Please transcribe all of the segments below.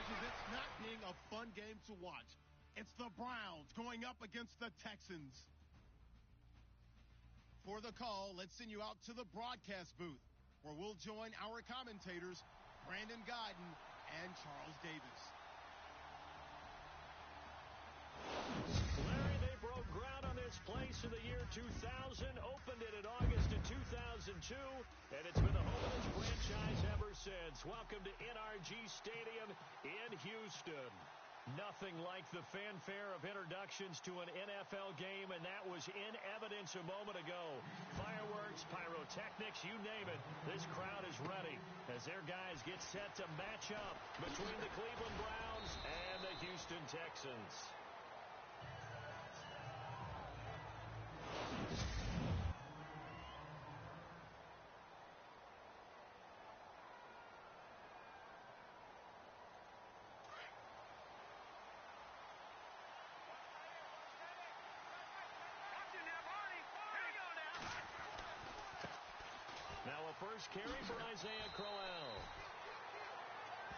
is it not being a fun game to watch. It's the Browns going up against the Texans. For the call, let's send you out to the broadcast booth, where we'll join our commentators, Brandon Godden and Charles Davis. Larry, they broke ground on this place in the year 2000, opened it in August of 2002, and it's been the home of this franchise ever since. Welcome to NRG Stadium in Houston. Nothing like the fanfare of introductions to an NFL game, and that was in evidence a moment ago. Fireworks, pyrotechnics, you name it. This crowd is ready as their guys get set to match up between the Cleveland Browns and the Houston Texans. Now a first carry for Isaiah Crowell.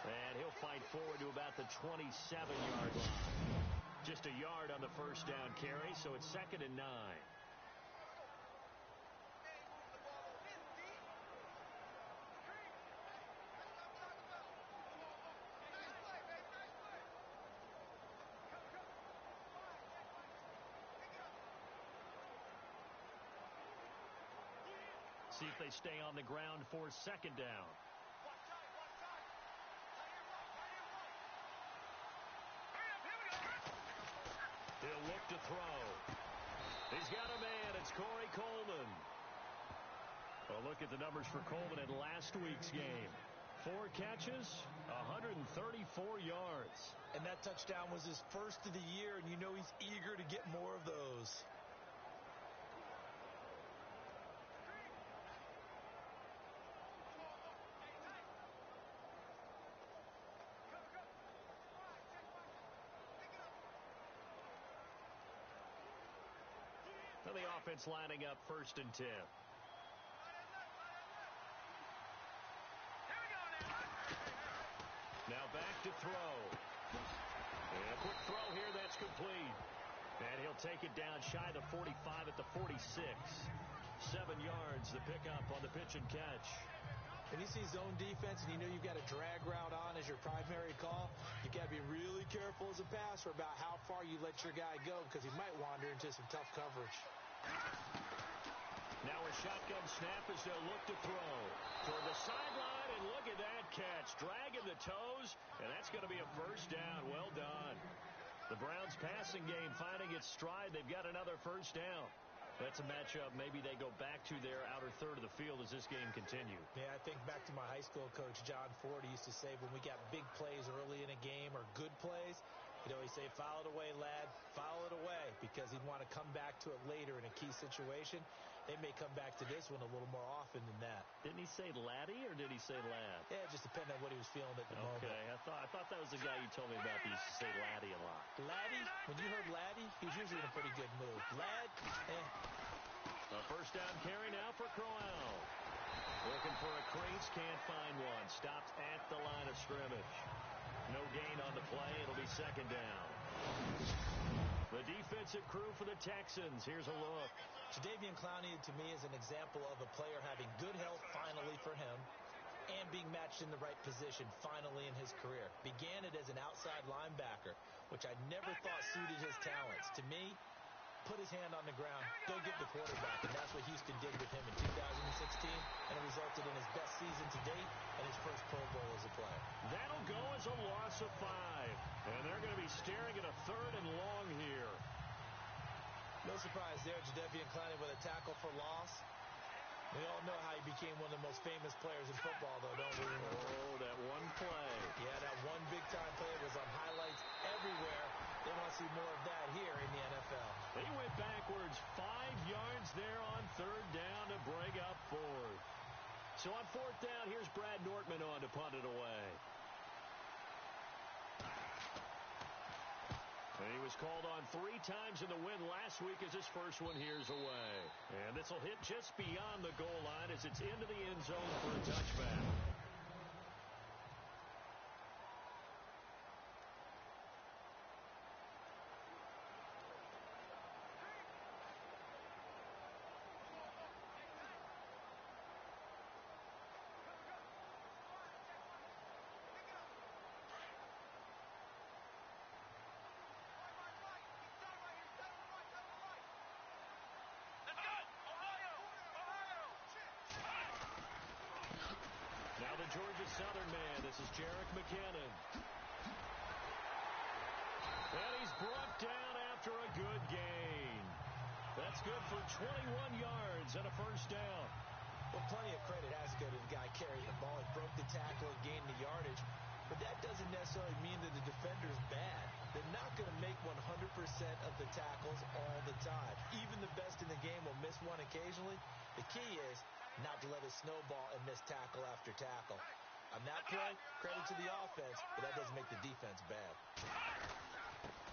And he'll fight forward to about the 27-yard line. Just a yard on the first down carry, so it's 2nd and 9. See if they stay on the ground for 2nd down. He'll look to throw. He's got a man. It's Corey Coleman. Well, look at the numbers for Coleman in last week's game. 4 catches, 134 yards. And that touchdown was his first of the year, and you know he's eager to get more of those. Now the offense lining up 1st and 10. Now back to throw. And a quick throw here, that's complete. And he'll take it down shy of the 45 at the 46. 7 yards, the pickup on the pitch and catch. When you see zone defense and you know you've got a drag route on as your primary call, you've got to be really careful as a passer about how far you let your guy go, because he might wander into some tough coverage. Now a shotgun snap as they'll look to throw toward the sideline, and look at that catch. Dragging the toes, and that's going to be a first down. Well done. The Browns passing game finding its stride. They've got another first down. That's a matchup maybe they go back to their outer third of the field as this game continues. Yeah, I think back to my high school coach, John Ford. He used to say when we got big plays early in a game or good plays, he'd always say, foul it away, lad, foul it away, because he'd want to come back to it later in a key situation. They may come back to this one a little more often than that. Didn't he say laddie or did he say lad? Yeah, it just depended on what he was feeling at the moment. Okay, I thought that was the guy you told me about that used to say laddie a lot. Laddie? When you heard laddie, he was usually in a pretty good mood. Lad, A first down carry now for Crowell. Looking for a crease, can't find one. Stopped at the line of scrimmage. No gain on the play. It'll be 2nd down. The defensive crew for the Texans. Here's a look. Jadeveon Clowney, to me, is an example of a player having good health finally for him and being matched in the right position finally in his career. Began it as an outside linebacker, which I never thought suited his talents. To me, put his hand on the ground, go get the quarterback, and that's what Houston did with him in 2016, and it resulted in his best season to date and his first Pro Bowl as a player. That'll go as a loss of 5, and they're going to be staring at a 3rd and long here. No surprise there, Jadeveon Clowney with a tackle for loss. We all know how he became one of the most famous players in football, though, don't we? Oh, that one play. Yeah, that one big-time play was on highlights everywhere. They want to see more of that here in the NFL. They went backwards 5 yards there on 3rd down to bring up 4th. So on 4th down, here's Brad Nortman on to punt it away. And he was called on 3 times in the win last week as his first one here's away. And this will hit just beyond the goal line as it's into the end zone for a touchback. Georgia Southern man. This is Jerick McKinnon. And he's brought down after a good gain. That's good for 21 yards and a first down. Well, plenty of credit has to go to the guy carrying the ball. He broke the tackle and gained the yardage. But that doesn't necessarily mean that the defender's bad. They're not going to make 100% of the tackles all the time. Even the best in the game will miss one occasionally. The key is not to let it snowball and miss tackle after tackle. On that play, credit to the offense, but that doesn't make the defense bad.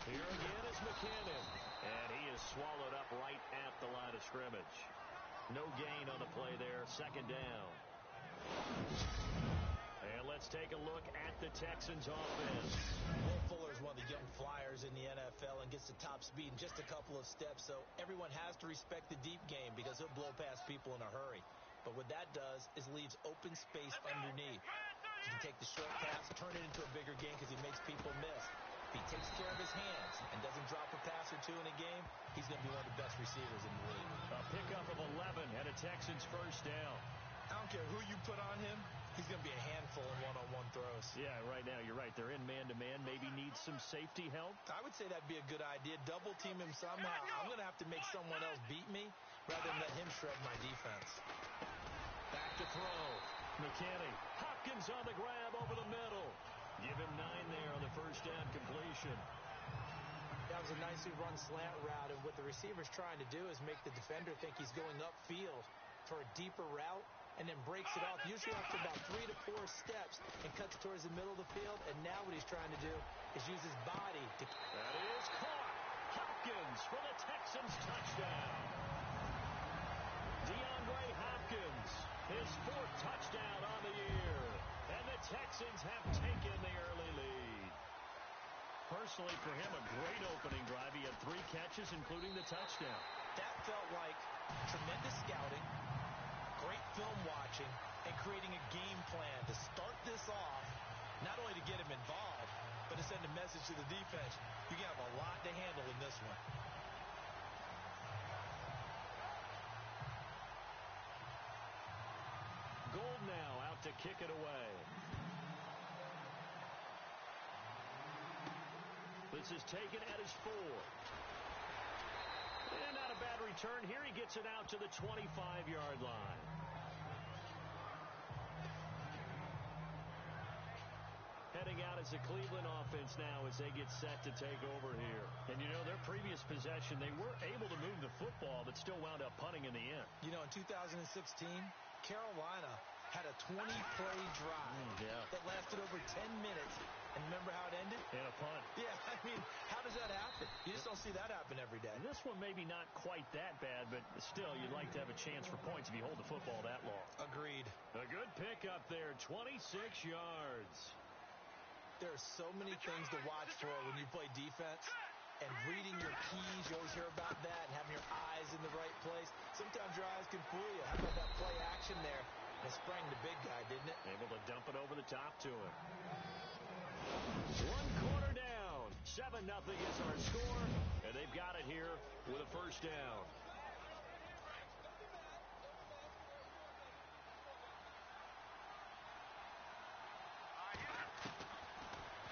Here again is McKinnon, and he is swallowed up right at the line of scrimmage. No gain on the play there, second down. And let's take a look at the Texans offense. Will Fuller is one of the young flyers in the NFL and gets the top speed in just a couple of steps, so everyone has to respect the deep game because he'll blow past people in a hurry. But what that does is leaves open space underneath. You can take the short pass, turn it into a bigger game because he makes people miss. If he takes care of his hands and doesn't drop a pass or two in a game, he's going to be one of the best receivers in the league. A pickup of 11 and a Texans first down. I don't care who you put on him, he's going to be a handful in one-on-one throws. Yeah, right now, you're right. They're in man-to-man. Maybe needs some safety help. I would say that'd be a good idea. Double team him somehow. I'm going to have to make someone else beat me rather than let him shred my defense. Back to throw. McKinney. Hopkins on the grab over the middle. Give him 9 there on the first down completion. That was a nicely run slant route, and what the receiver's trying to do is make the defender think he's going upfield for a deeper route and then breaks it off, usually after about 3 to 4 steps, and cuts towards the middle of the field. And now what he's trying to do is use his body to... That is caught. Hopkins for the Texans touchdown. DeAndre Hopkins, his 4th touchdown on the year. And the Texans have taken the early lead. Personally, for him, a great opening drive. He had 3 catches, including the touchdown. That felt like tremendous scouting, great film watching, and creating a game plan to start this off, not only to get him involved, but to send a message to the defense. You have a lot to handle in this one. Gold now out to kick it away. This is taken at his 4. And not a bad return. Here he gets it out to the 25-yard line. Heading out is the Cleveland offense now as they get set to take over here. And, you know, their previous possession, they were able to move the football, but still wound up punting in the end. You know, in 2016, Carolina had a 20-play drive that lasted over 10 minutes. And remember how it ended? In a punt. Yeah, I mean, how does that happen? You just don't see that happen every day. And this one maybe not quite that bad, but still, you'd like to have a chance for points if you hold the football that long. Agreed. A good pickup there, 26 yards. There are so many things to watch for when you play defense. And reading your keys, you always hear about that, and having your eyes in the right place. Sometimes your eyes can fool you. How about that play action there? It sprang the big guy, didn't it? Able to dump it over the top to him. 1 quarter down. 7-0 is our score, and they've got it here with a first down.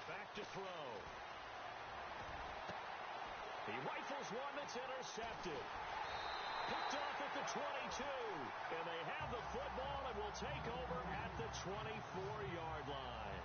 Back to throw. He rifles one that's intercepted. Picked off at the 22. And they have the football and will take over at the 24-yard line.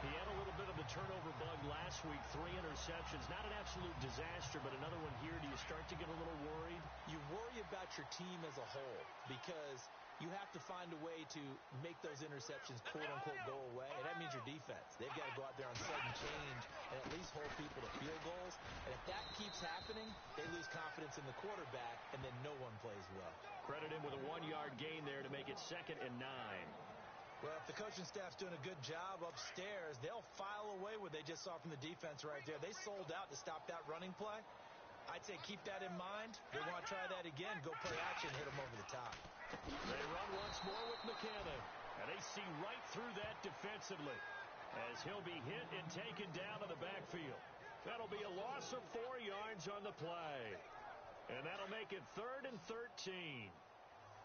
He had a little bit of the turnover bug last week. 3 interceptions. Not an absolute disaster, but another one here. Do you start to get a little worried? You worry about your team as a whole because you have to find a way to make those interceptions, quote-unquote, go away. And that means your defense. They've got to go out there on sudden change and at least hold people to field goals. And if that keeps happening, they lose confidence in the quarterback, and then no one plays well. Credit him with a 1-yard gain there to make it 2nd and 9. Well, if the coaching staff's doing a good job upstairs, they'll file away what they just saw from the defense right there. They sold out to stop that running play. I'd say keep that in mind. They want to try that again. Go play action, hit them over the top. They run once more with McKinnon. And they see right through that defensively as he'll be hit and taken down to the backfield. That'll be a loss of 4 yards on the play. And that'll make it 3rd and 13.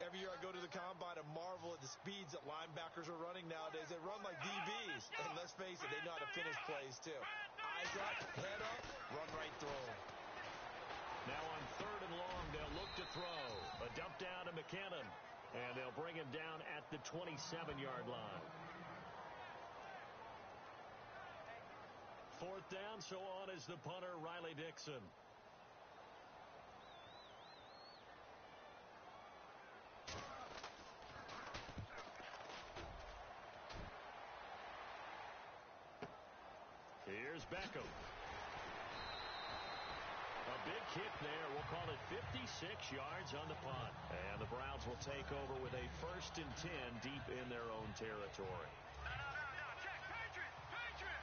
Every year I go to the combine and marvel at the speeds that linebackers are running nowadays. They run like DBs. And let's face it, they know how to finish plays too. Eyes up, head up, run right through them. Now on 3rd and long, they'll look to throw. A dump down to McKinnon. And they'll bring him down at the 27-yard line. 4th down, so on is the punter, Riley Dixon. Here's Beckham. A big kick there. We'll call it 56 yards on the punt. And the Browns will take over with a 1st and 10 deep in their own territory. Check, Patriot! Patriot!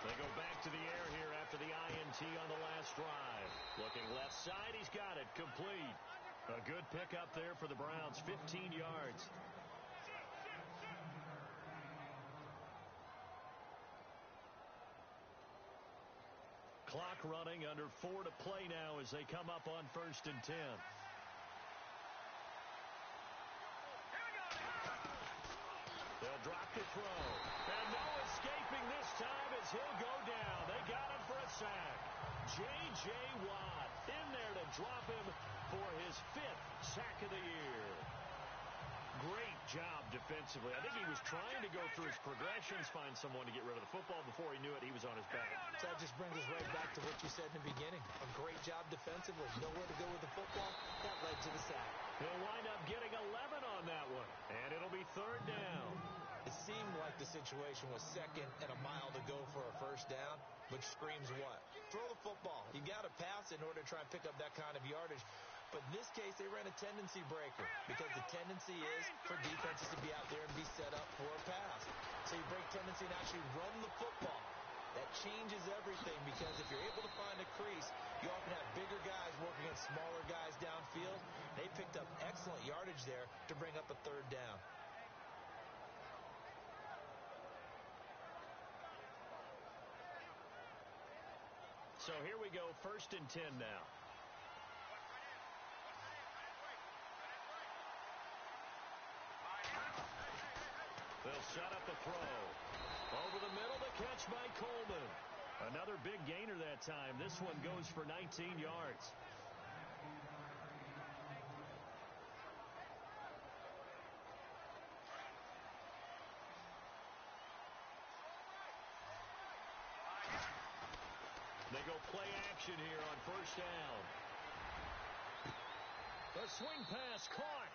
They go back to the air here after the INT on the last drive. Looking left side, he's got it. Complete. A good pickup there for the Browns, 15 yards. Clock running, under 4 to play now as they come up on 1st and 10. They'll drop the throw. And no escaping this time as he'll go down. They got him for a sack. J.J. Watt in there to drop him for his 5th sack of the year. Great job defensively. I think he was trying to go through his progressions, find someone to get rid of the football. Before he knew it, he was on his back. So that just brings us right back to what you said in the beginning. A great job defensively. Nowhere to go with the football. That led to the sack. He'll wind up getting 11 on that one. And it'll be 3rd down. It seemed like the situation was 2nd and a mile to go for a 1st down, which screams what? Throw the football. You got to pass in order to try and pick up that kind of yardage. But in this case, they ran a tendency breaker because the tendency is for defenses to be out there and be set up for a pass. So you break tendency and actually run the football. That changes everything because if you're able to find a crease, you often have bigger guys working against smaller guys downfield. They picked up excellent yardage there to bring up a 3rd down. So here we go, 1st and 10 now. They'll set up a throw. Over the middle, the catch by Coleman. Another big gainer that time. This one goes for 19 yards. They go play action here on 1st down. The swing pass caught.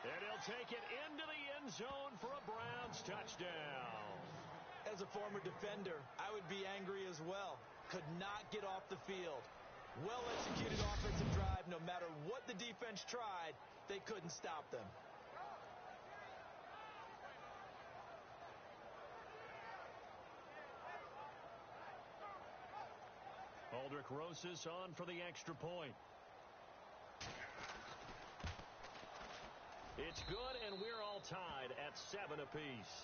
And he'll take it into the end zone for a Browns touchdown. As a former defender, I would be angry as well. Could not get off the field. Well-executed offensive drive. No matter what the defense tried, they couldn't stop them. Aldrich Rosas on for the extra point. It's good, and we're all tied at 7 apiece.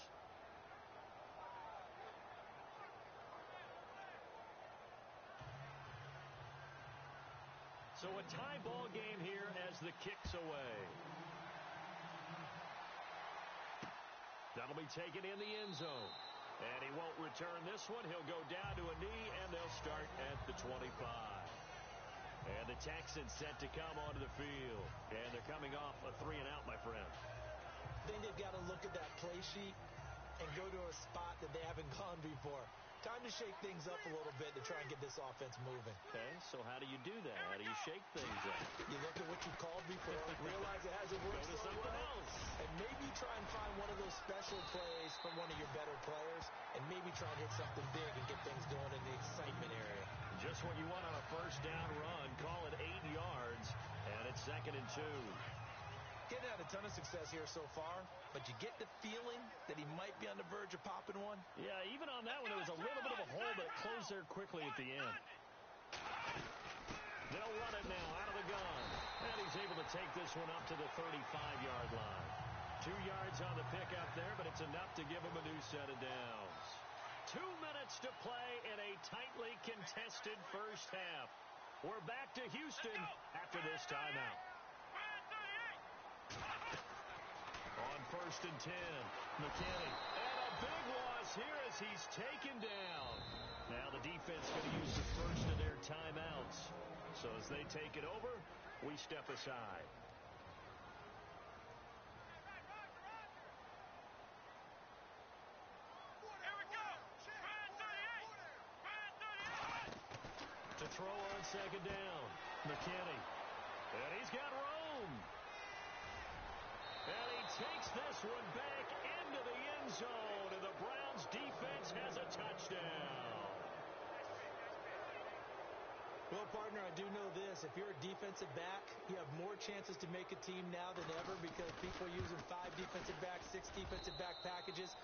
So a tie ball game here as the kick's away. That'll be taken in the end zone. And he won't return this one. He'll go down to a knee, and they'll start at the 25. And the Texans set to come onto the field. And they're coming off a 3-and-out, my friend. I think they've got to look at that play sheet and go to a spot that they haven't gone before. Time to shake things up a little bit to try and get this offense moving. Okay, so how do you do that? How do you shake things up? You look at what you called before, realize it hasn't worked Go to something else. and maybe try and find one of those special plays from one of your better players, and maybe try and hit something big and get things going in the excitement area. Just what you want on a 1st down run. Call it 8 yards, and it's 2nd and 2. Getting had a ton of success here so far, but you get the feeling that he might be on the verge of popping one. Yeah, even on that one, it was a little bit of a hole, but it closed there quickly at the end. They'll run it now out of the gun. And he's able to take this one up to the 35-yard line. 2 yards on the pickup there, but it's enough to give him a new set of downs. 2 minutes to play in a tightly contested first half. We're back to Houston after this timeout. On 1st and 10, McKinney. And a big loss here as he's taken down. Now the defense going to use the first of their timeouts. So as they take it over, we step aside. To throw on 2nd down, McKinney. And he's got room. And he takes this one back into the end zone, and the Browns defense has a touchdown. Well, partner, I do know this. If you're a defensive back, you have more chances to make a team now than ever because people are using 5 defensive backs, 6 defensive back packages.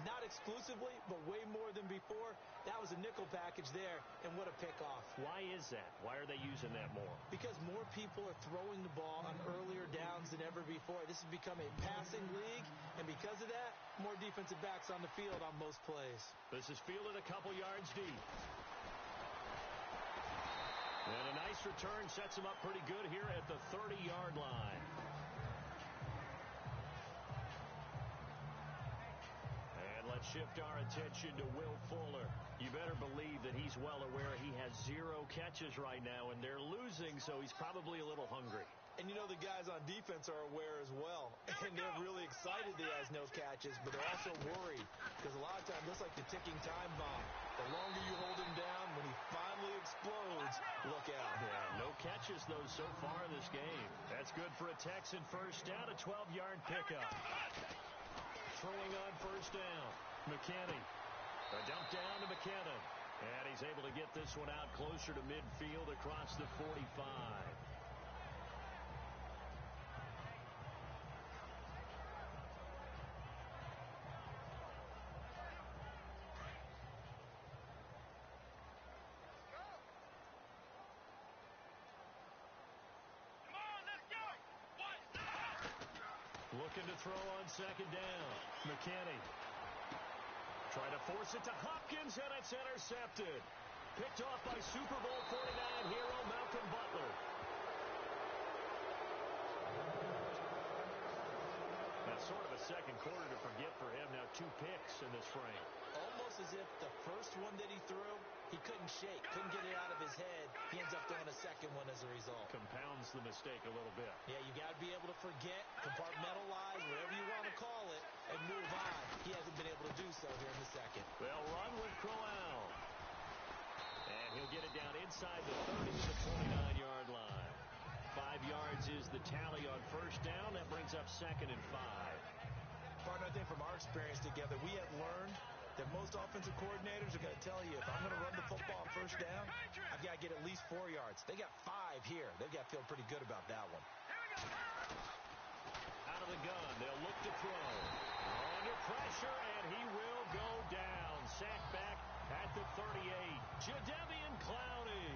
Not exclusively, but way more than before. That was a nickel package there, and what a pickoff. Why is that? Why are they using that more? Because more people are throwing the ball on earlier downs than ever before. This has become a passing league, and because of that, more defensive backs on the field on most plays. This is fielded a couple yards deep. And a nice return sets him up pretty good here at the 30-yard line. And let's shift our attention to Will Fuller. You better believe that he's well aware he has 0 catches right now, and they're losing, so he's probably a little hungry. And you know the guys on defense are aware as well. And they're really excited that he has no catches, but they're also worried. Because a lot of times, it's like the ticking time bomb. The longer you hold him down, when he finally explodes, look out. Yeah, no catches, though, so far in this game. That's good for a Texan first down, a 12-yard pickup. Throwing on 1st down, McKinney. A dump down to McKinnon. And he's able to get this one out closer to midfield across the 45. Looking to throw on 2nd down. McKinney. Trying to force it to Hopkins, and it's intercepted. Picked off by Super Bowl 49 hero Malcolm Butler. That's sort of a second quarter to forget for him. Now 2 picks in this frame. Almost as if the first one that he threw, he couldn't shake, couldn't get it out of his head. He ends up throwing a second one as a result. Compounds the mistake a little bit. Yeah, you got to be able to forget, compartmentalize, whatever you want to call it, and move on. He hasn't been able to do so here in the second. They'll run with Crowell. And he'll get it down inside the 30 to the 29-yard line. 5 yards is the tally on 1st down. That brings up 2nd and 5. Partner, I think from our experience together, we have learned that most offensive coordinators are going to tell you, if I'm going to run the football on 1st down, I've got to get at least 4 yards. They got 5 here. They've got to feel pretty good about that one. Out of the gun, they'll look to throw. Under pressure, and he will go down. Sacked back at the 38. Jadeveon Clowney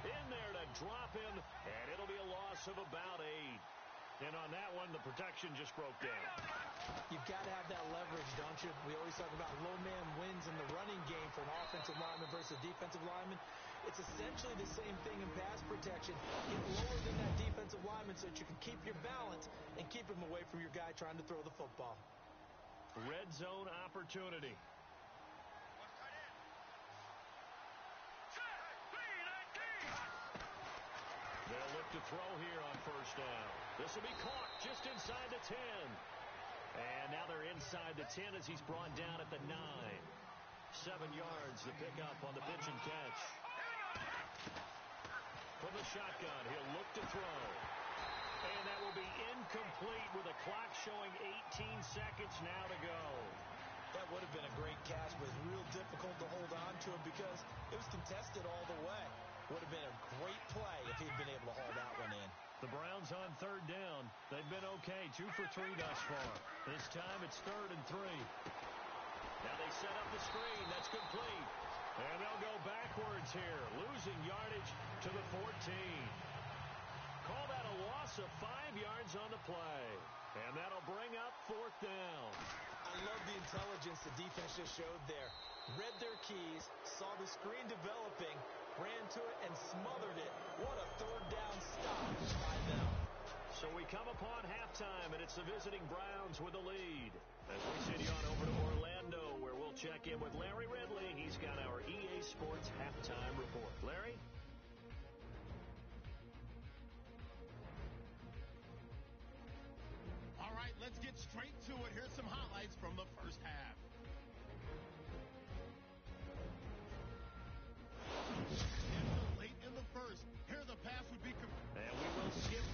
in there to drop him, and it'll be a loss of about 8. And on that one, the protection just broke down. You've got to have that leverage, don't you? We always talk about low man wins in the running game for an offensive lineman versus defensive lineman. It's essentially the same thing in pass protection. Get lower than that defensive lineman so that you can keep your balance and keep him away from your guy trying to throw the football. Red zone opportunity. They'll look to throw here on 1st down. This will be caught just inside the 10. And now they're inside the 10 as he's brought down at the 9. 7 yards, the pickup on the pitch and catch. From the shotgun, he'll look to throw. And that will be incomplete with a clock showing 18 seconds now to go. That would have been a great catch, but it's real difficult to hold on to it because it was contested all the way. Would have been a great play if he'd been able to haul that one in. The Browns on 3rd down. They've been okay, 2 for 3 thus far. This time it's 3rd and 3. Now they set up the screen. That's complete. And they'll go backwards here, losing yardage to the 14. Call that a loss of 5 yards on the play. And that'll bring up 4th down. I I love the intelligence the defense just showed there. Read their keys, saw the screen developing, ran to it, and smothered it. What a third down stop by them. So we come upon halftime, and it's the visiting Browns with the lead. As we send you on over to Orlando, where we'll check in with Larry Ridley. He's got our EA Sports halftime report. Larry? All right, let's get straight to it. Here's some highlights from the first half. Late in the first. Here the pass would be... And we will skip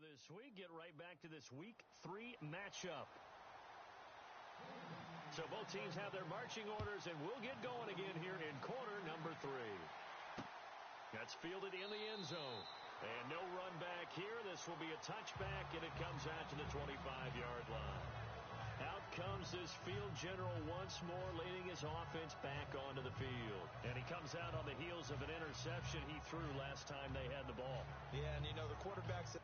this week. Get right back to this Week 3 matchup. So both teams have their marching orders, and we'll get going again here in quarter number 3. That's fielded in the end zone. And no run back here. This will be a touchback, and it comes out to the 25-yard line. Out comes this field general once more, leading his offense back onto the field. And he comes out on the heels of an interception he threw last time they had the ball. Yeah, and the quarterback's...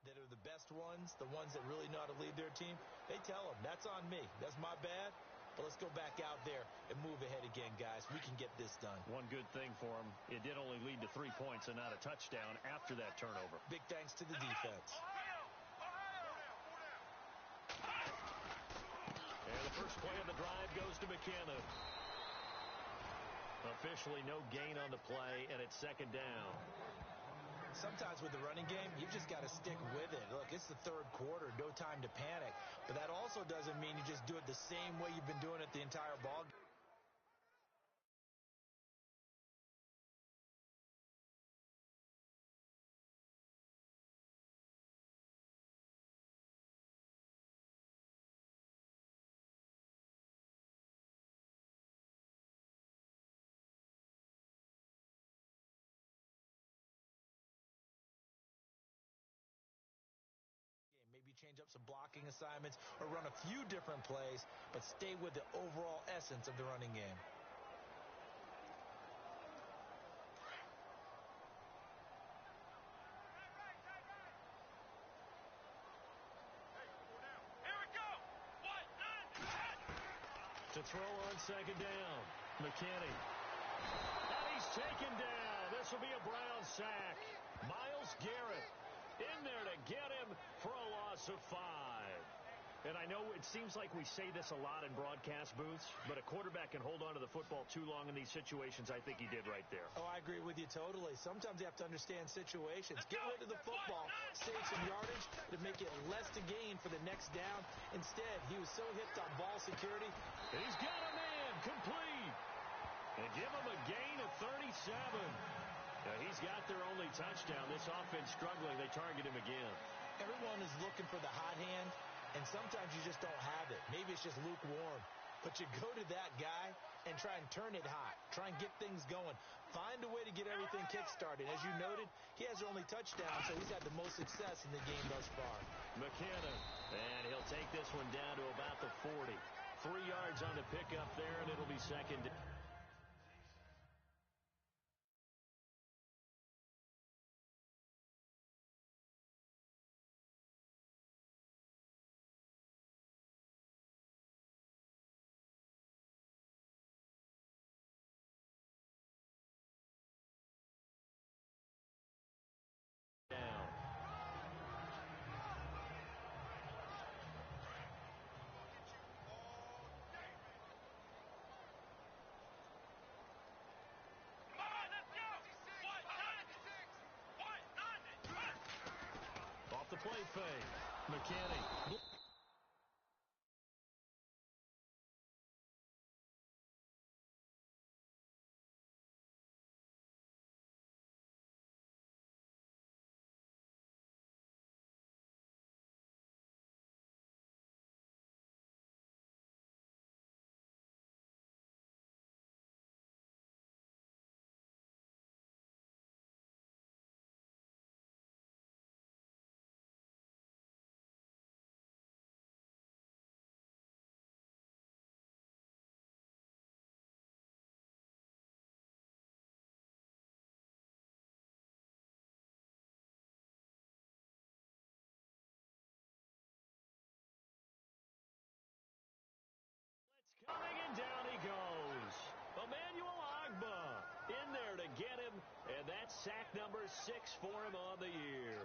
that are the best ones, the ones that really know how to lead their team, they tell them, that's on me. That's my bad. But let's go back out there and move ahead again, guys. We can get this done. One good thing for him, it did only lead to 3 points and not a touchdown after that turnover. Big thanks to the defense. And the first play of the drive goes to McKenna. Officially no gain on the play, and it's second down. Sometimes with the running game, you've just got to stick with it. Look, it's the third quarter, no time to panic. But that also doesn't mean you just do it the same way you've been doing it the entire ball game. Maybe change up some blocking assignments or run a few different plays, but stay with the overall essence of the running game. To throw on second down, McKinney. And he's taken down. This will be a Brown sack. Myles Garrett in there to get him for a loss of 5. And I know it seems like we say this a lot in broadcast booths, but a quarterback can hold on to the football too long in these situations. I think he did right there. Oh, I agree with you totally. Sometimes you have to understand situations. Get rid of the football, save some yardage to make it less to gain for the next down. Instead, he was so hipped on ball security. He's got a man complete. And give him a gain of 37. Now, he's got their only touchdown. This offense struggling. They target him again. Everyone is looking for the hot hand, and sometimes you just don't have it. Maybe it's just lukewarm. But you go to that guy and try and turn it hot. Try and get things going. Find a way to get everything kick-started. As you noted, he has their only touchdown, so he's had the most success in the game thus far. McKenna, and he'll take this one down to about the 40. 3 yards on the pickup there, and it'll be second down. Off the play fake, McKinney. sack number 6 for him on the year.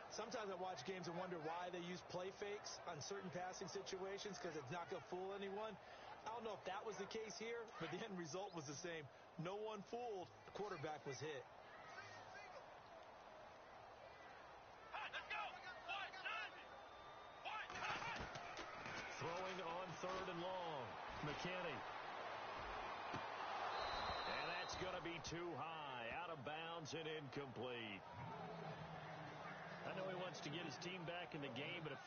Sometimes I watch games and wonder why they use play fakes on certain passing situations because it's not going to fool anyone. I don't know if that was the case here, but the end result was the same. No one fooled. The quarterback was hit. Throwing on 3rd and long. McKinney. And that's going to be too high. Out of bounds and incomplete. I know he wants to get his team back in the game, but if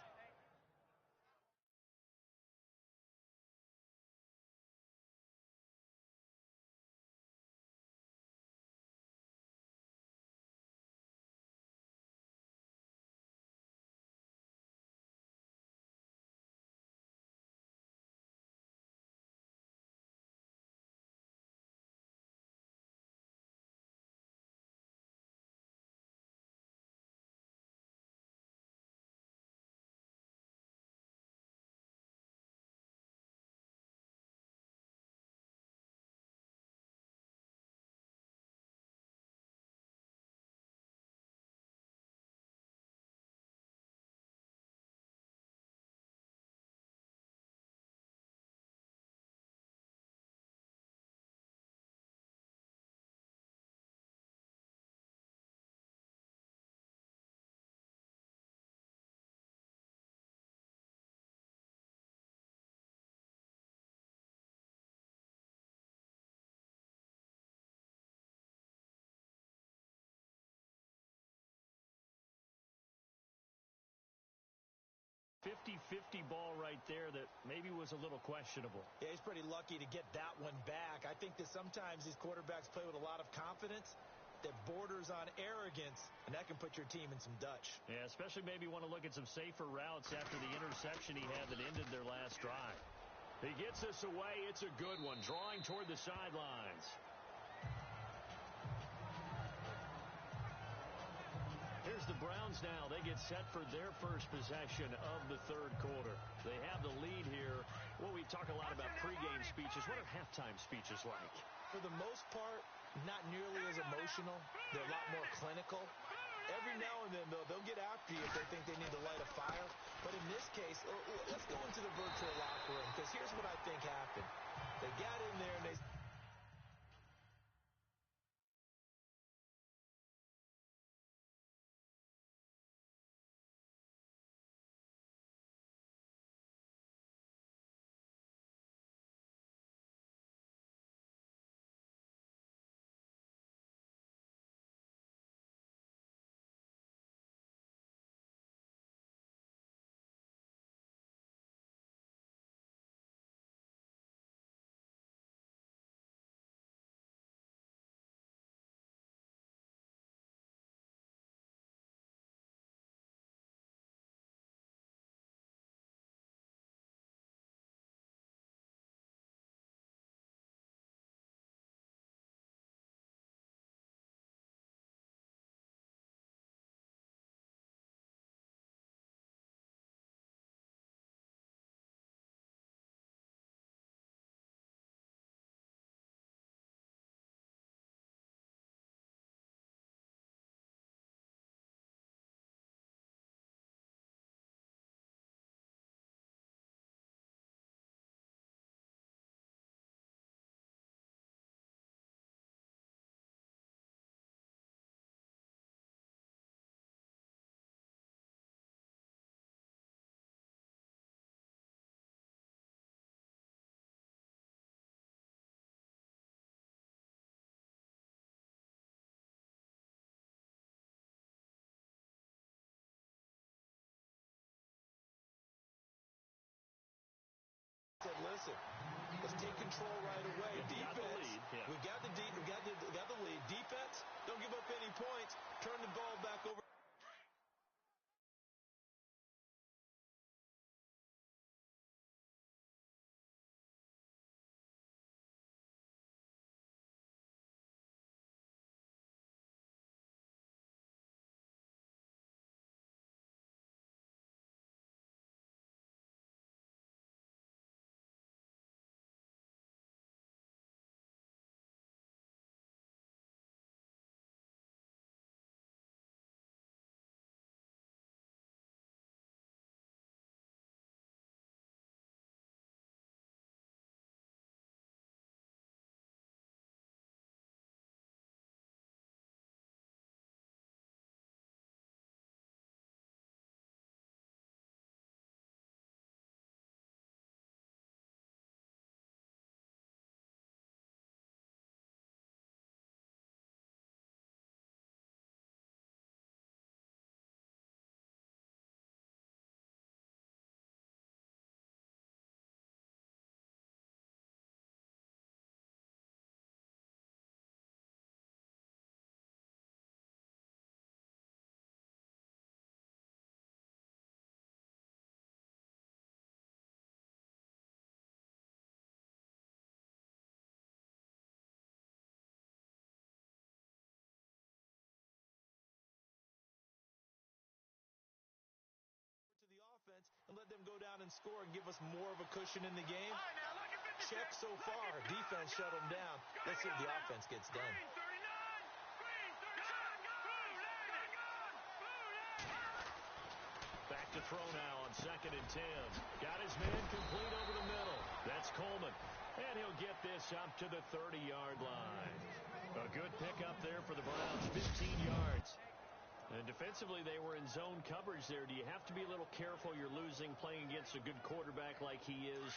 50-50 ball right there that maybe was a little questionable. Yeah, he's pretty lucky to get that one back. I think that sometimes these quarterbacks play with a lot of confidence that borders on arrogance, and that can put your team in some Dutch. Yeah, especially maybe want to look at some safer routes after the interception he had that ended their last drive. He gets this away. It's a good one, drawing toward the sidelines. Here's the Browns now. They get set for their first possession of the 3rd quarter. They have the lead here. Well, we talk a lot about pregame speeches. What are halftime speeches like? For the most part, not nearly as emotional. They're a lot more clinical. Every now and then, though, they'll get after you if they think they need to light a fire. But in this case, let's go into the virtual locker room, because here's what I think happened. They got in there and they... said, listen, let's take control right away. Yeah, Defense, got the lead. Yeah. we've got the lead. Defense, don't give up any points. Turn the ball back over. go down and score and give us more of a cushion in the game. All right, now look at 56. Check so far. Defense shut them down. Let's see if the offense gets done. Green 39. Green 39. Blue landed. Blue landed. Back to throw now on 2nd and 10. Got his man complete over the middle. That's Coleman. And he'll get this up to the 30-yard line. A good pickup there for the Browns. 15 yards. And defensively, they were in zone coverage there. Do you have to be a little careful you're losing playing against a good quarterback like he is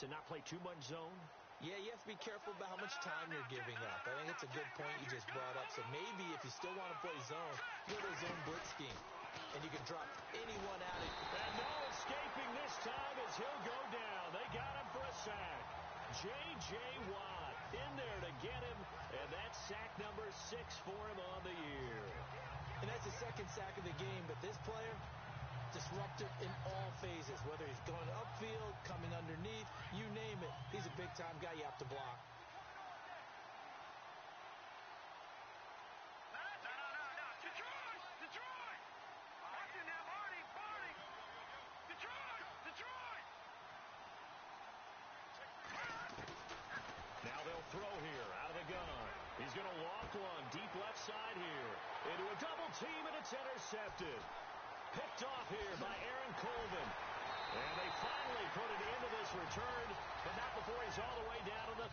to not play too much zone? Yeah, you have to be careful about how much time you're giving up. I think it's a good point you just brought up. So maybe if you still want to play zone, go to a zone blitz scheme. And you can drop anyone out. And no escaping this time as he'll go down. They got him for a sack. J.J. Watt in there to get him. And that's sack number 6 for him on the year. And that's the second sack of the game. But this player, disruptive in all phases. Whether he's going upfield, coming underneath, you name it. He's a big-time guy you have to block. No. Detroit. Watching now, Barney. Detroit. Now they'll throw here out of the gun. He's going to loft one deep left side here. Into a double team, and it's intercepted. Picked off here by Aaron Colvin. And they finally put it into this return, but not before he's all the way down to the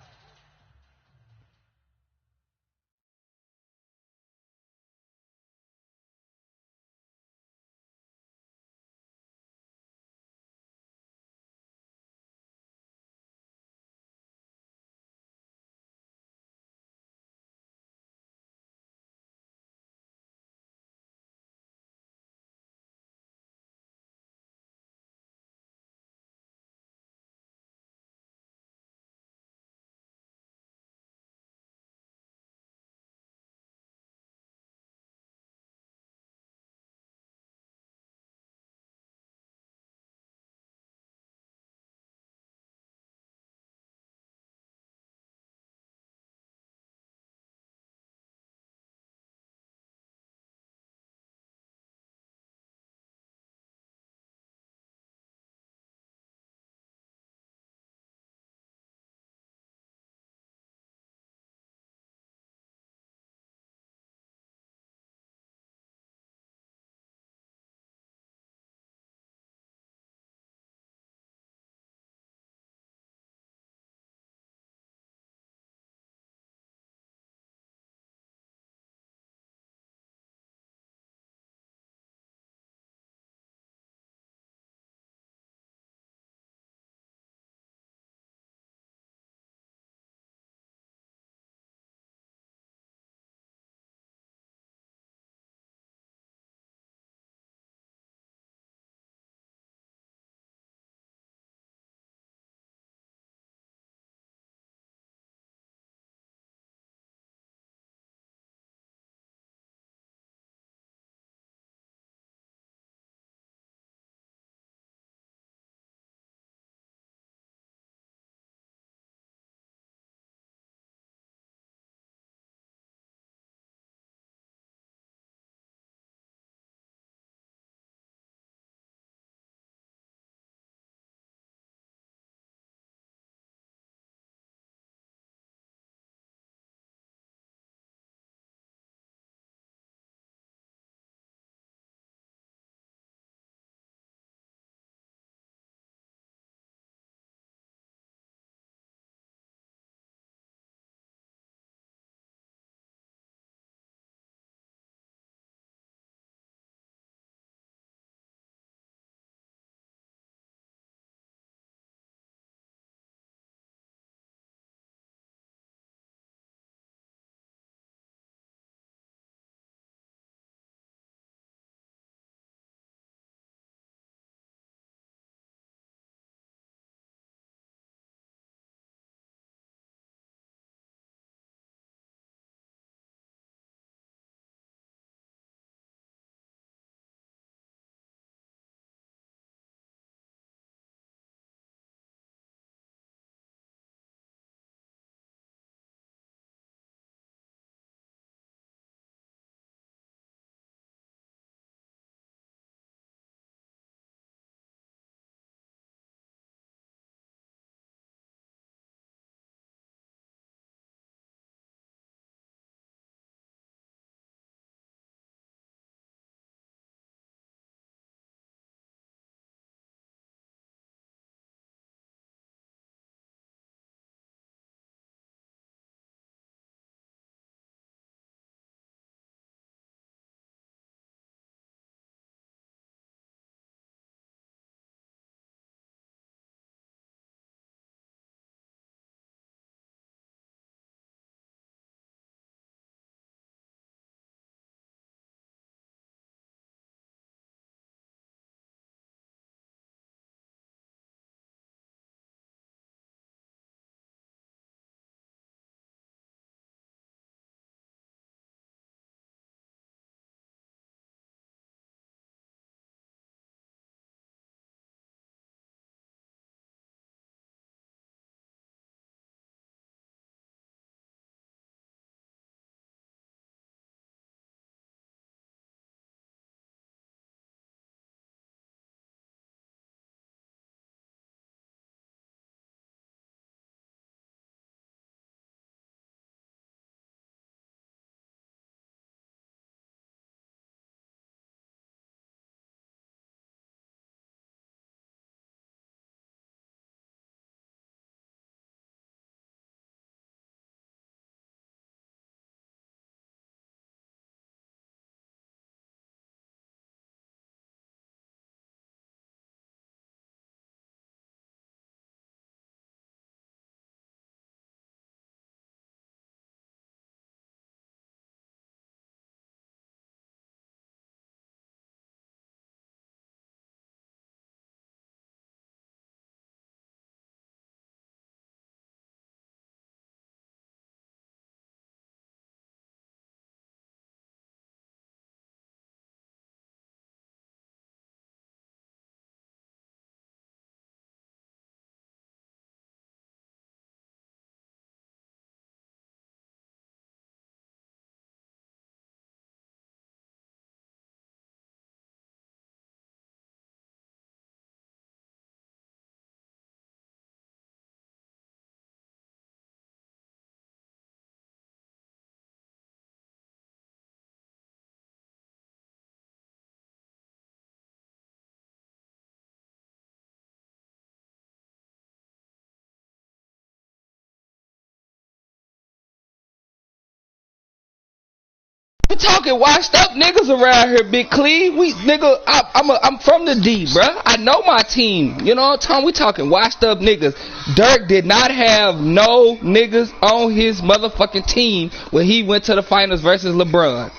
We talking washed up niggas around here, Big Cleve. I'm from the D, bruh. I know my team. You know what I'm talking? We talking washed up niggas. Dirk did not have no niggas on his motherfucking team when he went to the finals versus LeBron.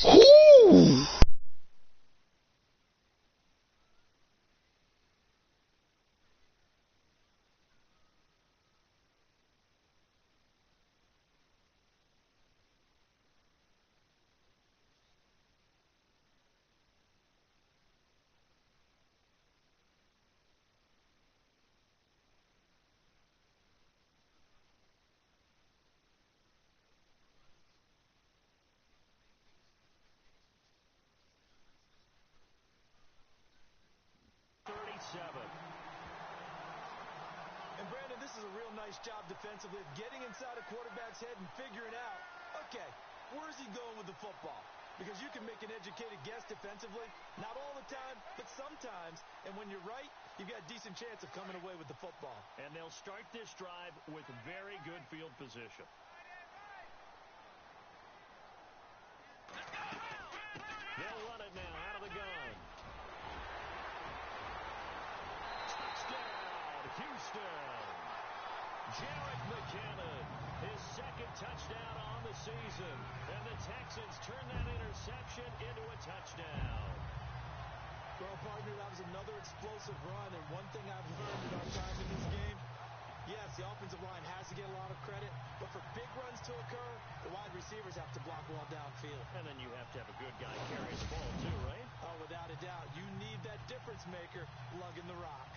Ooh. And Brandon, this is a real nice job defensively of getting inside a quarterback's head and figuring out, okay, where's he going with the football? Because you can make an educated guess defensively, not all the time, but sometimes. And when you're right, you've got a decent chance of coming away with the football. And they'll start this drive with very good field position. They'll run it now out of the gun. Touchdown, Houston. Jarek McKinnon, his second touchdown on the season. And the Texans turn that interception into a touchdown. Well, partner, that was another explosive run. And one thing I've learned in our time in this game, yes, the offensive line has to get a lot of credit. But for big runs to occur, the wide receivers have to block well downfield. And then you have to have a good guy carrying the ball too, right? Oh, without a doubt. You need that difference maker lugging the rock.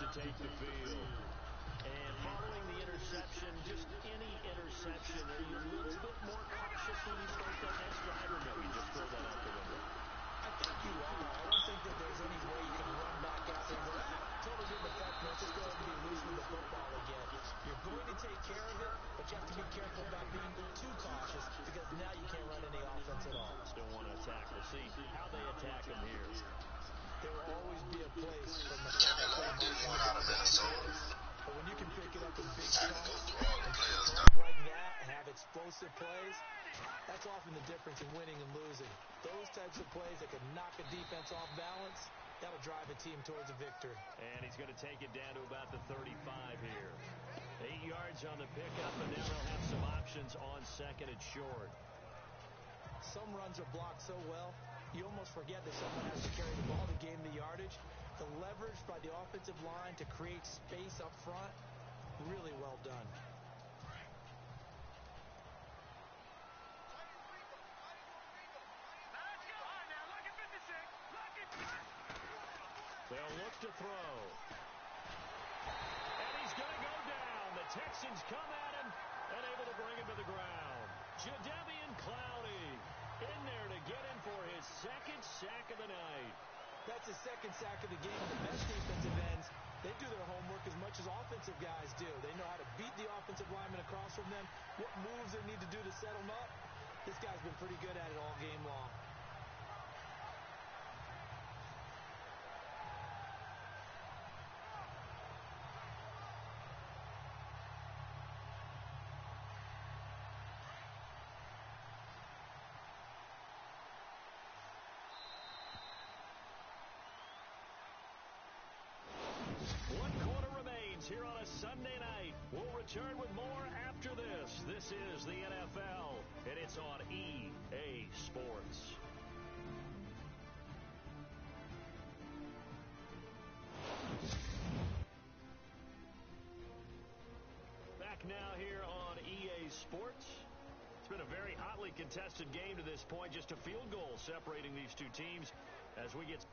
Take the field. And following the interception, just any interception, are you a little bit more cautious when you start that next drive, or no, you just throw that out the window? I think you are. I don't think that there's any way you can run back out there and go, total didn't affect me. Let's just go ahead and be loose with the football again. You're going to take care of it, but you have to be careful about being too cautious because now you can't run any offense at all. Still want to attack. We'll see how they attack him here. There will always be a place for methodical marching the ball downfield. But when you can pick it up in big chunks and score like that, have explosive plays, that's often the difference in winning and losing. Those types of plays that can knock a defense off balance, that'll drive a team towards a victory. And he's going to take it down to about the 35 here. 8 yards on the pickup, and now they'll have some options on second and short. Some runs are blocked so well, you almost forget that someone has to carry the ball to gain the yardage. The leverage by the offensive line to create space up front, really well done. They'll look to throw. And he's going to go down. The Texans come at him and able to bring him to the ground. Jadeveon Clowney in there to get him for his second sack of the night. That's his second sack of the game. The best defensive ends, they do their homework as much as offensive guys do. They know how to beat the offensive lineman across from them, what moves they need to do to set them up. This guy's been pretty good at it all game long. Here on a Sunday night. We'll return with more after this. This is the NFL, and it's on EA Sports. It's been a very hotly contested game to this point. Just a field goal separating these two teams as we get...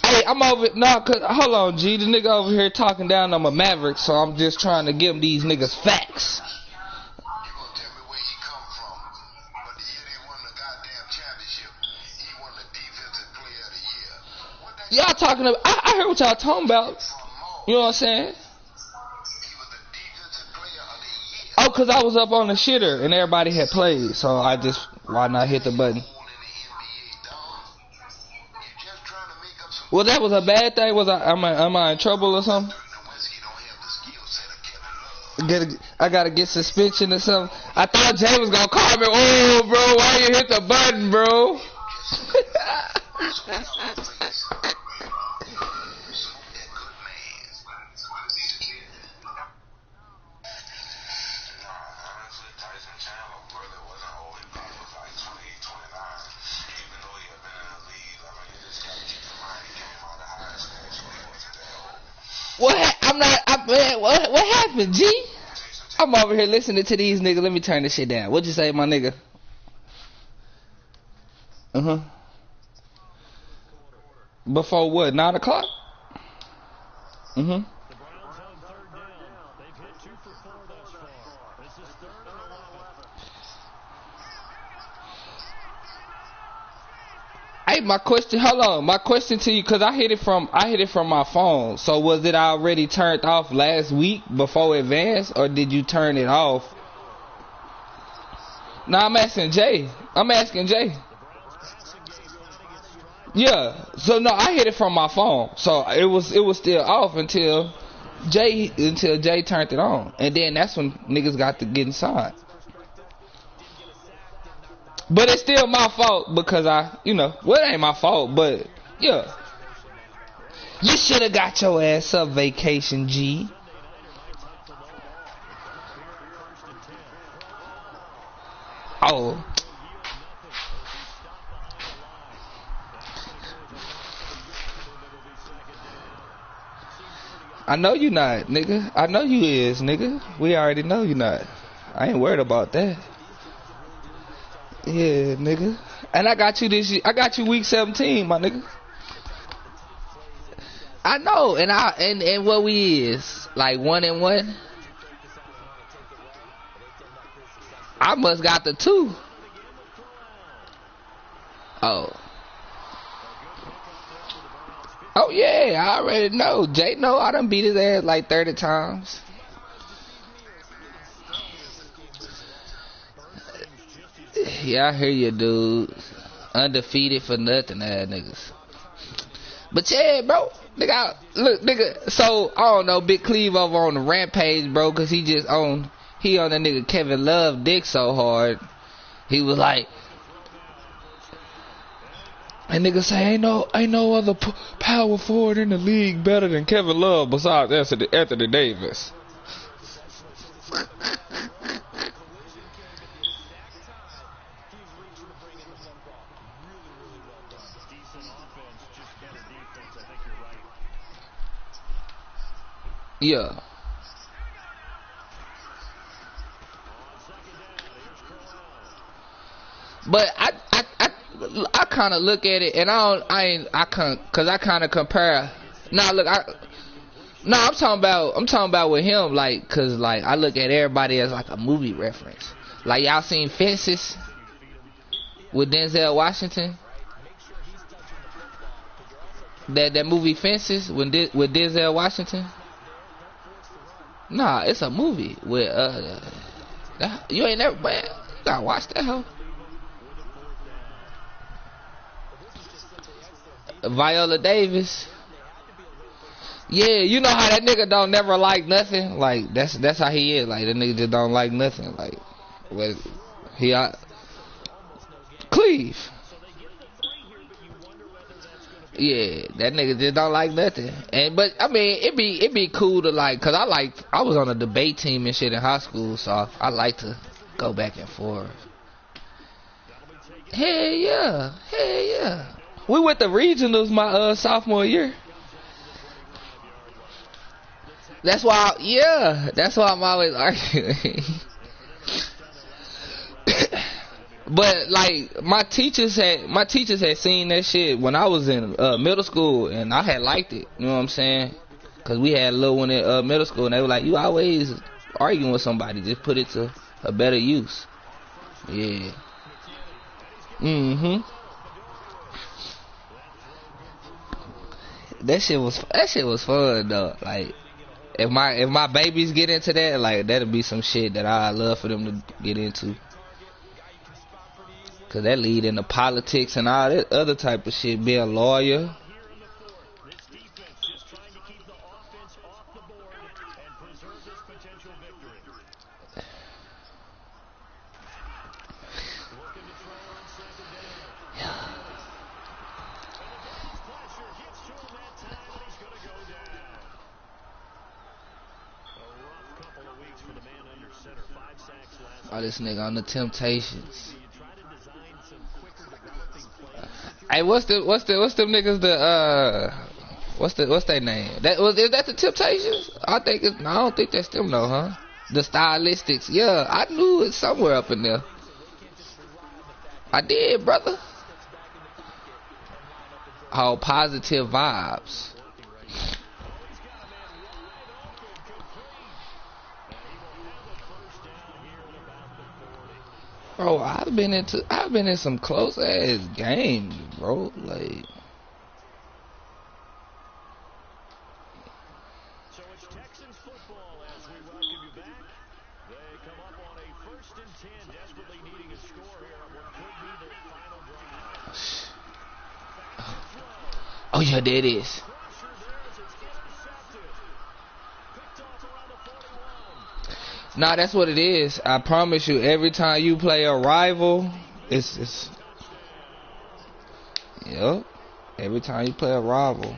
Hey, I'm over cause hold on, G. The nigga over here talking down on my Maverick, so I'm just trying to give him these niggas facts. Y'all talking about, I heard what y'all talking about. You know what I'm saying? Oh, cause I was up on the shitter and everybody had played, so I just, why not hit the button? Well, that was a bad thing. Am I in trouble or something? I gotta get suspension or something. I thought Jay was gonna call me. Oh, bro, why you hit the button, bro? What happened, G? I'm over here listening to these niggas. Let me turn this shit down. What'd you say, my nigga? Before what? 9 o'clock? The Browns on third down. They've hit 2 for 4 thus far. This is 3rd and 11. Hey, my question to you, cause I hit it from my phone. So was it already turned off last week before advance, or did you turn it off? No, I'm asking Jay. Yeah. So no, I hit it from my phone. So it was still off until Jay turned it on, and then that's when niggas got to get inside. But it's still my fault because well, it ain't my fault, but yeah. You should have got your ass up vacation, G. Oh. I know you not, nigga. I know you is, nigga. We already know you not. I ain't worried about that. Yeah, nigga. And I got you week 17, my nigga. I know, and what we is like 1-1. I must got the 2. Oh yeah, I already know. Jay know I done beat his ass like 30 times. Yeah, I hear you, dude. Undefeated for nothing, ass niggas. But yeah, bro, nigga. So I don't know, Big Cleve over on the rampage, bro, cause he on that nigga Kevin Love dick so hard. He was like, and nigga say ain't no other power forward in the league better than Kevin Love besides Anthony Davis. Yeah. But I kind of look at it, and cause I kind of compare. Now look, I'm talking about with him, like, cause like I look at everybody as like a movie reference. Like y'all seen Fences with Denzel Washington? That movie Fences with Denzel Washington? Nah, it's a movie with you ain't never, man. You gotta watch that hoe. Viola Davis. Yeah, you know how that nigga don't never like nothing. Like that's how he is. Like that nigga just don't like nothing. Like what he Cleve. Yeah, that nigga just don't like nothing. But I mean, it be cool to like, cause I was on a debate team and shit in high school, so I like to go back and forth. Hell yeah. We went to regionals my sophomore year. That's why I'm always arguing. But like my teachers had seen that shit when I was in middle school, and I had liked it. You know what I'm saying? Cause we had a little one in middle school, and they were like, "You always arguing with somebody. Just put it to a better use." Yeah. That shit was fun though. Like if my babies get into that, like that'll be some shit that I love for them to get into. Cause that lead into politics and all that other type of shit. Be a lawyer. Oh, this nigga on the Temptations. Hey, what's them niggas? What's their name? Is that the Temptations? I don't think that's them though, huh? The Stylistics. Yeah, I knew it somewhere up in there. I did, brother. All positive vibes. Bro, I've been in some close ass games, bro. Like, so it's Texans football as we welcome you back. They come up on a 1st and 10, desperately needing a score here on what could be their final drive. oh yeah, there it is. Nah, that's what it is. I promise you, every time you play a rival, it's yep. Every time you play a rival.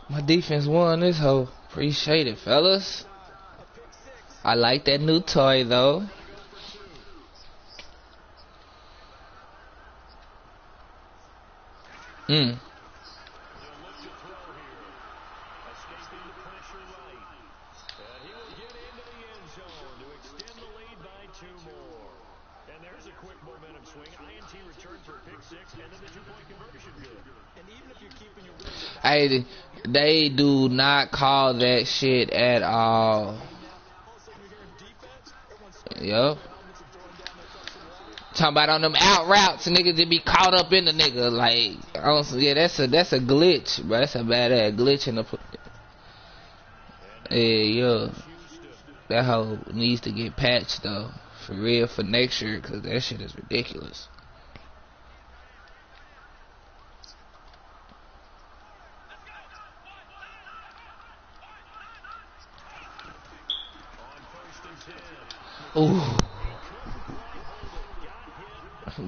My defense won this hoe. Appreciate it, fellas. I like that new toy though. Hey, they do not call that shit at all. Yup. Talking about on them out routes, niggas that be caught up in the nigga. Like, that's a glitch, bro. That's a bad ass glitch in the. Yeah. That hoe needs to get patched though, for real, for next year, cause that shit is ridiculous. Ooh.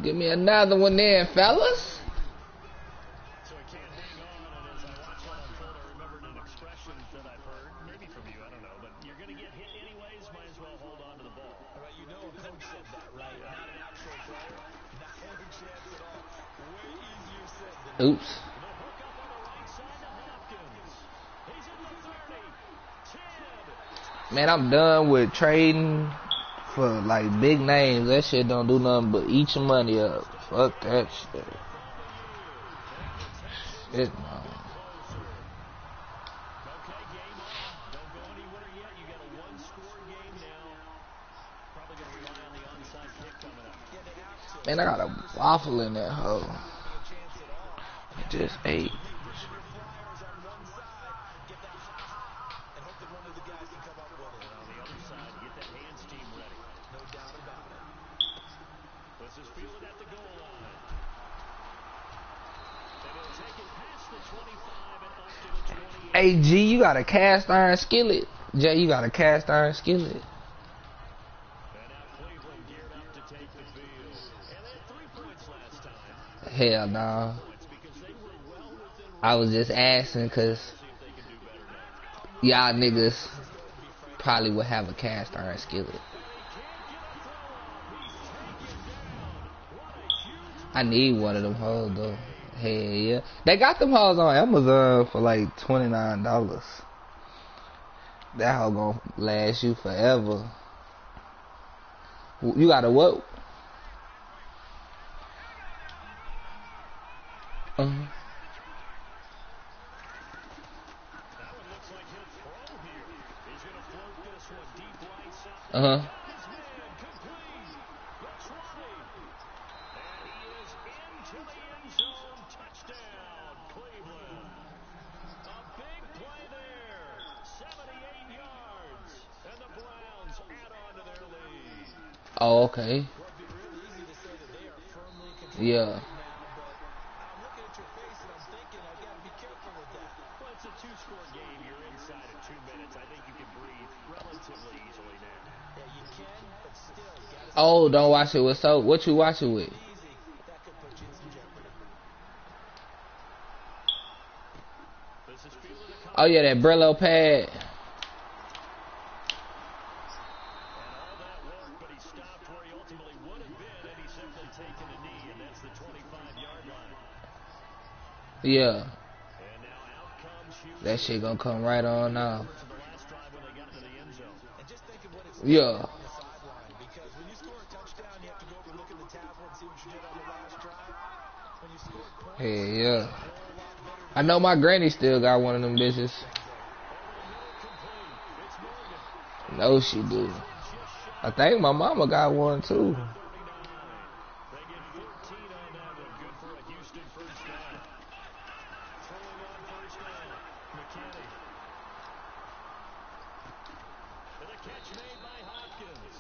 Give me another one there, fellas. So I can't hang on, and as I watch that unfold, I remembered an expression that I've heard, maybe from you, I don't know, but you're going to get hit anyways, might as well hold on to the ball. All right, you know a coach said that, right? Yeah. Not an actual player. Not any chance at all. Way easier said than done. Oops. The hook up on the right side to Hopkins. He's at the 30, 10, Man, I'm done with trading for like big names. That shit don't do nothing but eat your money up. Fuck that shit. Shit, no. Okay, game on. Don't go anywhere yet. You got a one-score game now. Probably going to rely on the onside kick coming up. Yeah, they have to. Man, I got a waffle in that hoe. Not having a chance at all. Just ate. Bringing your flyers on one side, get that hot, and hope that one of the guys can come up with it. And on the other side, get that hands team ready. No doubt about it. This is fielded at the goal line. And he'll take it past the 25 and up to the 28. Hey, G, you got a cast iron skillet. Jay, you got a cast iron skillet. And now Cleveland geared up to take the field. And they had 3 points last time. Hell no. Because they were well within I was just asking because see if they can do better now. y'all niggas probably would have a cast iron skillet. I need one of them hoes though. Hell yeah. They got them hoes on Amazon for like $29. That hoe gonna last you forever. You got a what? That one looks like he'll throw here. He's going to float this one deep right side. His man complete. The 20. And he is into the end zone. Touchdown, Cleveland. A big play there. 78 yards. And the Browns add on to their lead. Oh, okay. Well, it'd be real easy to say that they are firmly controlled Yeah. now, but I'm looking at your face and I'm thinking I've got to be careful with that. Well, it's a 2-score game. You're inside of 2 minutes. I think you can breathe relatively easily now. Yeah, you can, but still, you got to Oh, don't watch it with soap. What you watch it with? easy. That could put you in some jeopardy. This is fielded a Oh yeah, that Brillo pad. And all that work, but he stopped where he ultimately would have been, and he's simply taken a knee, and that's the 25-yard line. Yeah. And now out comes Houston. That shit gonna come right on now. To the last drive when they got into the end zone. And just think of what it's Yeah. on the sideline, because when you score a touchdown, you have to go over and look at the tablet and see what you did on the last drive. When you scored points, Hey, yeah. a whole lot better I know my granny still got one of them bitches. No, she do. I think my mama got one too. 39. They get 14 on that one. Good for a Houston first down. Throwing on first down. McKinney. And the catch made by Hopkins.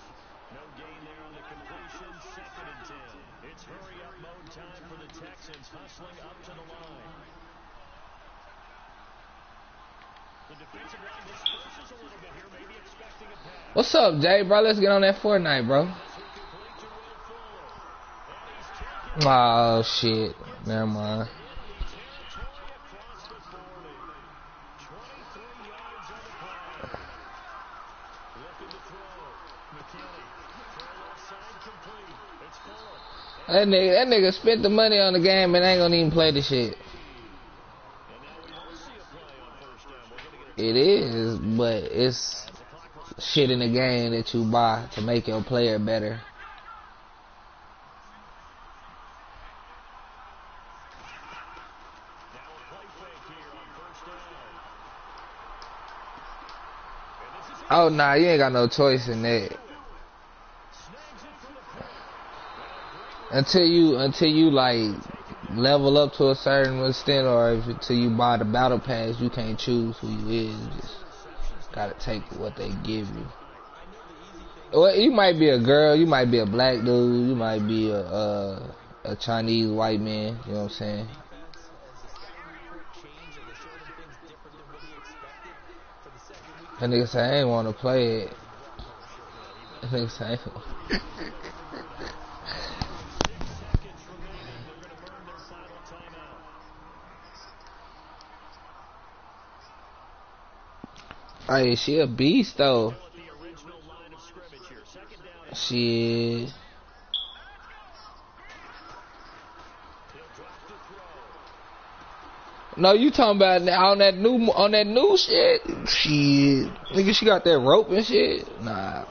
No gain there on the completion. 2nd and 10. It's hurry-up mode time for the Texans, hustling up to the line. The defensive line disperses a little bit here, maybe expecting a pass. What's up, Jay, bro? Let's get on that Fortnite, bro. This will complete to Will Fuller. And he's taken Oh shit. Never mind. enemy territory across the 40. 23 yards on the play. Looking to throw. McKinney. Throw left side complete. It's Fuller. That nigga spent the money on the game and ain't gonna even play the shit. And now we don't see a play on first down. We're going to get a It is, but it's shit in the game that you buy to make your player better. now a play fake here on first down. And this is Oh nah, you ain't got no choice in that. snags it for the pick. Until you like level up to a certain extent, or until you buy the battle pass, you can't choose who you is. You just gotta take what they give you. Well, you might be a girl, you might be a black dude, you might be a Chinese white man. You know what I'm saying? defense, as the scouting report changed and they showed him things different than what he expected for the second week. That nigga say I ain't want to play it. That nigga say I ain't wanna. 6 seconds remaining. They're going to burn their final timeout. Hey, she a beast though. Still at the original line of scrimmage here. 2nd down. Shit. He'll drop to throw. No, you talking about on that new shit? Shit, nigga, she got that rope and shit. Nah,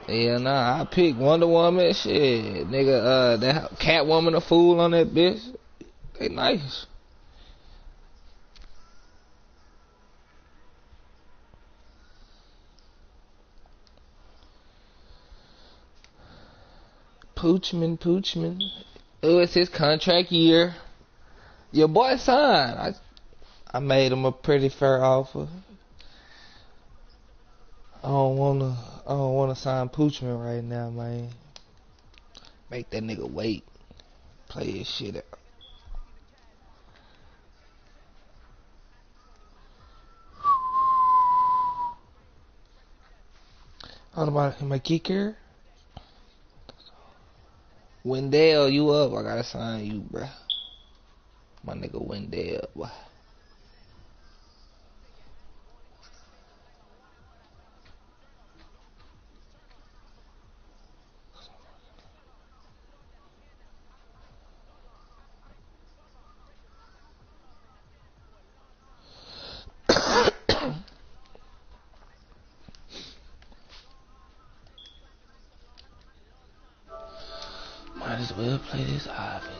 yeah, nah. I pick Wonder Woman. Shit, nigga. That Catwoman a fool on that bitch. They nice. Poochman. Oh, it's his contract year. Your boy signed. I made him a pretty fair offer. I don't wanna sign Poochman right now, man. Make that nigga wait. Play his shit out. How about my kicker? Wendell, you up? I gotta sign you, bruh. My nigga Wendell, boy. Might as well play this offense.